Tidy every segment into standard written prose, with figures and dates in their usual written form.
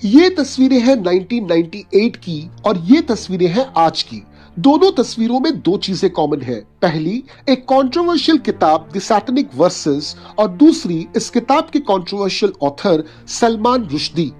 ये तस्वीरें हैं 1998 की और ये तस्वीरें हैं आज की। दोनों तस्वीरों में दो चीजें कॉमन है। पहली, एक कंट्रोवर्शियल किताब द सैटेनिक वर्सेस और दूसरी इस किताब के कंट्रोवर्शियल ऑथर सलमान रुश्दी।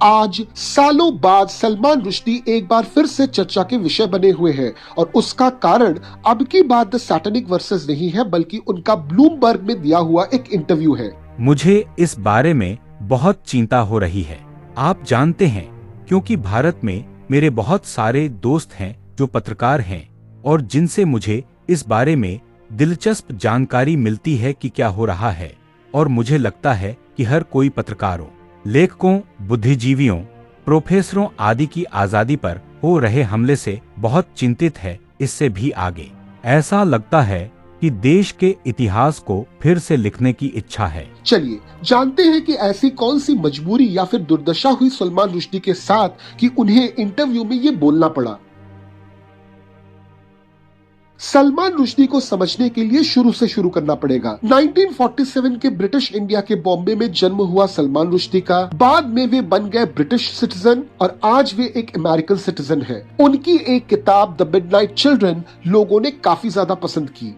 आज सालों बाद सलमान रुश्दी एक बार फिर से चर्चा के विषय बने हुए हैं और उसका कारण अब की बात द सैटेनिक वर्सेस नहीं है बल्कि उनका ब्लूमबर्ग में दिया हुआ एक इंटरव्यू है। मुझे इस बारे में बहुत चिंता हो रही है। आप जानते हैं, क्योंकि भारत में मेरे बहुत सारे दोस्त हैं जो पत्रकार हैं और जिनसे मुझे इस बारे में दिलचस्प जानकारी मिलती है कि क्या हो रहा है। और मुझे लगता है कि हर कोई पत्रकारों, लेखकों, बुद्धिजीवियों, प्रोफेसरों आदि की आजादी पर हो रहे हमले से बहुत चिंतित है। इससे भी आगे ऐसा लगता है कि देश के इतिहास को फिर से लिखने की इच्छा है। चलिए जानते हैं कि ऐसी कौन सी मजबूरी या फिर दुर्दशा हुई सलमान रुश्दी के साथ कि उन्हें इंटरव्यू में ये बोलना पड़ा। सलमान रुश्दी को समझने के लिए शुरू से शुरू करना पड़ेगा। 1947 के ब्रिटिश इंडिया के बॉम्बे में जन्म हुआ सलमान रुश्दी का बाद में वे बन गए ब्रिटिश सिटीजन और आज वे एक अमेरिकन सिटीजन हैं। उनकी एक किताब द मिडनाइट चिल्ड्रन लोगों ने काफी ज्यादा पसंद की।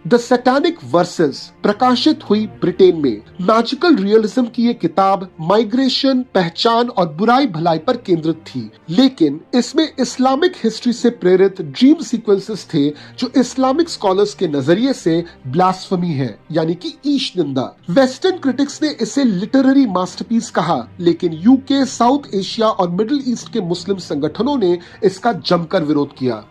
द सैटेनिक वर्सेस प्रकाशित हुई ब्रिटेन में। मैजिकल रियलिज्म की ये किताब माइग्रेशन, पहचान और बुराई भलाई पर केंद्रित थी, लेकिन इसमें इस्लामिक हिस्ट्री से प्रेरित ड्रीम सीक्वेंसेस थे जो इस्लामिक स्कॉलर्स के नजरिए से ब्लास्फेमी है, यानी कि ईश निंदा। वेस्टर्न क्रिटिक्स ने इसे लिटरेरी मास्टरपीस कहा, लेकिन यूके, साउथ एशिया और मिडिल ईस्ट के मुस्लिम संगठनों ने इसका जमकर विरोध किया।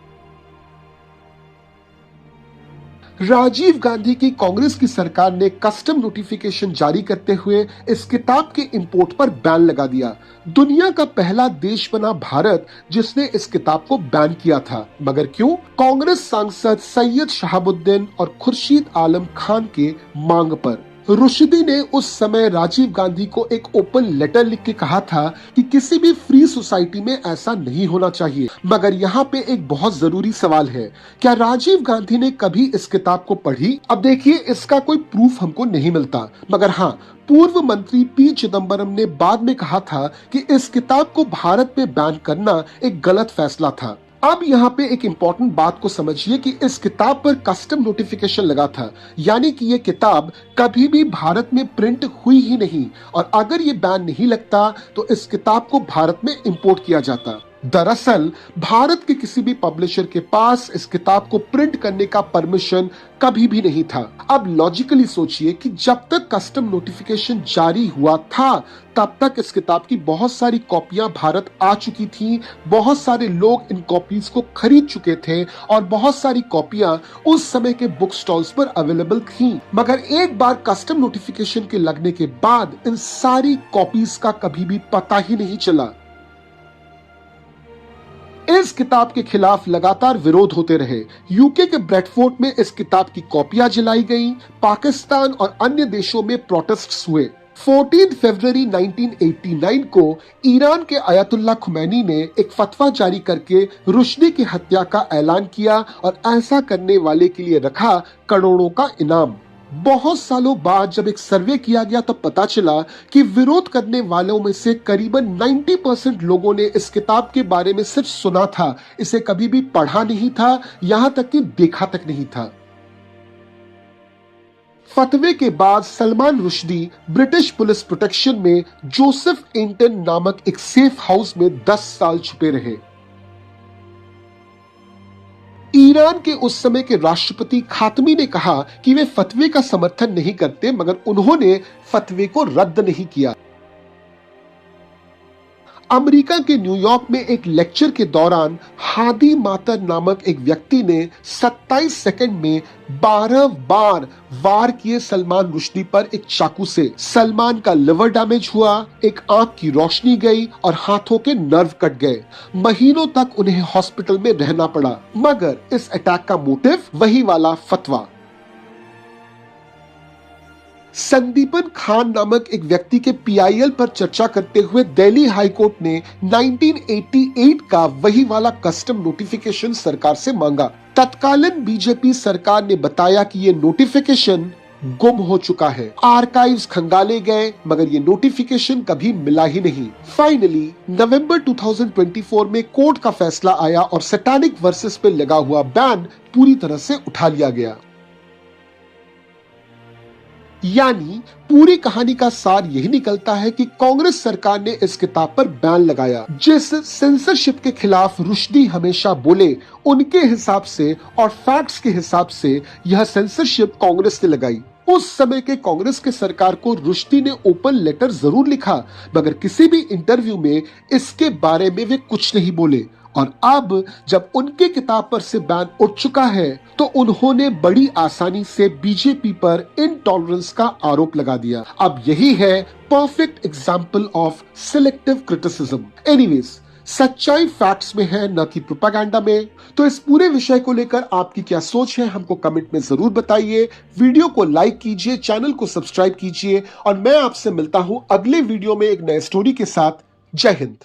राजीव गांधी की कांग्रेस की सरकार ने कस्टम नोटिफिकेशन जारी करते हुए इस किताब के इंपोर्ट पर बैन लगा दिया। दुनिया का पहला देश बना भारत जिसने इस किताब को बैन किया था, मगर क्यों? कांग्रेस सांसद सैयद शहाबुद्दीन और खुर्शीद आलम खान के मांग पर। रुश्दी ने उस समय राजीव गांधी को एक ओपन लेटर लिख के कहा था कि किसी भी फ्री सोसाइटी में ऐसा नहीं होना चाहिए। मगर यहाँ पे एक बहुत जरूरी सवाल है, क्या राजीव गांधी ने कभी इस किताब को पढ़ी? अब देखिए, इसका कोई प्रूफ हमको नहीं मिलता, मगर हाँ, पूर्व मंत्री पी चिदम्बरम ने बाद में कहा था कि इस किताब को भारत में बैन करना एक गलत फैसला था। अब यहाँ पे एक इम्पोर्टेंट बात को समझिए कि इस किताब पर कस्टम नोटिफिकेशन लगा था, यानी कि ये किताब कभी भी भारत में प्रिंट हुई ही नहीं और अगर ये बैन नहीं लगता तो इस किताब को भारत में इंपोर्ट किया जाता। दरअसल भारत के किसी भी पब्लिशर के पास इस किताब को प्रिंट करने का परमिशन कभी भी नहीं था। अब लॉजिकली सोचिए कि जब तक कस्टम नोटिफिकेशन जारी हुआ था तब तक इस किताब की बहुत सारी कॉपियां भारत आ चुकी थी, बहुत सारे लोग इन कॉपीज को खरीद चुके थे और बहुत सारी कॉपियां उस समय के बुक स्टॉल्स पर अवेलेबल थी। मगर एक बार कस्टम नोटिफिकेशन के लगने के बाद इन सारी कॉपीज का कभी भी पता ही नहीं चला। इस किताब के खिलाफ लगातार विरोध होते रहे। यूके के ब्रेडफोर्ड में इस किताब की कॉपियां जलाई गईं, पाकिस्तान और अन्य देशों में प्रोटेस्ट्स हुए। 14 फरवरी 1989 को ईरान के अयतुल्ला खुमैनी ने एक फतवा जारी करके रुश्दी की हत्या का ऐलान किया और ऐसा करने वाले के लिए रखा करोड़ों का इनाम। बहुत सालों बाद जब एक सर्वे किया गया तो पता चला कि विरोध करने वालों में से करीबन 90% लोगों ने इस किताब के बारे में सिर्फ सुना था, इसे कभी भी पढ़ा नहीं था, यहां तक कि देखा तक नहीं था। फतवे के बाद Salman Rushdie British police protection में जोसेफ एंटन नामक एक सेफ हाउस में 10 साल छुपे रहे। ईरान के उस समय के राष्ट्रपति खातमी ने कहा कि वे फतवे का समर्थन नहीं करते, मगर उन्होंने फतवे को रद्द नहीं किया। अमेरिका के न्यूयॉर्क में एक लेक्चर के दौरान हादी मातर नामक एक व्यक्ति ने 27 सेकंड में 12 बार वार किए सलमान रुश्दी पर एक चाकू से। सलमान का लिवर डैमेज हुआ, एक आंख की रोशनी गई और हाथों के नर्व कट गए। महीनों तक उन्हें हॉस्पिटल में रहना पड़ा, मगर इस अटैक का मोटिव वही वाला फतवा। संदीपन खान नामक एक व्यक्ति के पीआईएल पर चर्चा करते हुए दिल्ली हाई कोर्ट ने 1988 का वही वाला कस्टम नोटिफिकेशन सरकार से मांगा। तत्कालीन बीजेपी सरकार ने बताया कि ये नोटिफिकेशन गुम हो चुका है। आर्काइव्स खंगाले गए मगर ये नोटिफिकेशन कभी मिला ही नहीं। फाइनली नवंबर 2024 में कोर्ट का फैसला आया और सैटानिक वर्सेस पे लगा हुआ बैन पूरी तरह से उठा लिया गया। यानी पूरी कहानी का सार यही निकलता है कि कांग्रेस सरकार ने इस किताब पर बैन लगाया। जिस सेंसरशिप के खिलाफ रुश्दी हमेशा बोले, उनके हिसाब से और फैक्ट्स के हिसाब से यह सेंसरशिप कांग्रेस ने लगाई। उस समय के कांग्रेस के सरकार को रुश्दी ने ओपन लेटर जरूर लिखा मगर किसी भी इंटरव्यू में इसके बारे में वे कुछ नहीं बोले। और अब जब उनके किताब पर से बैन उठ चुका है तो उन्होंने बड़ी आसानी से बीजेपी पर इनटॉलरेंस का आरोप लगा दिया। अब यही है perfect example of selective criticism. Anyways, सच्चाई फैक्ट्स में है न कि प्रोपेगेंडा में। तो इस पूरे विषय को लेकर आपकी क्या सोच है हमको कमेंट में जरूर बताइए। वीडियो को लाइक कीजिए, चैनल को सब्सक्राइब कीजिए और मैं आपसे मिलता हूं अगले वीडियो में एक नए स्टोरी के साथ। जय हिंद।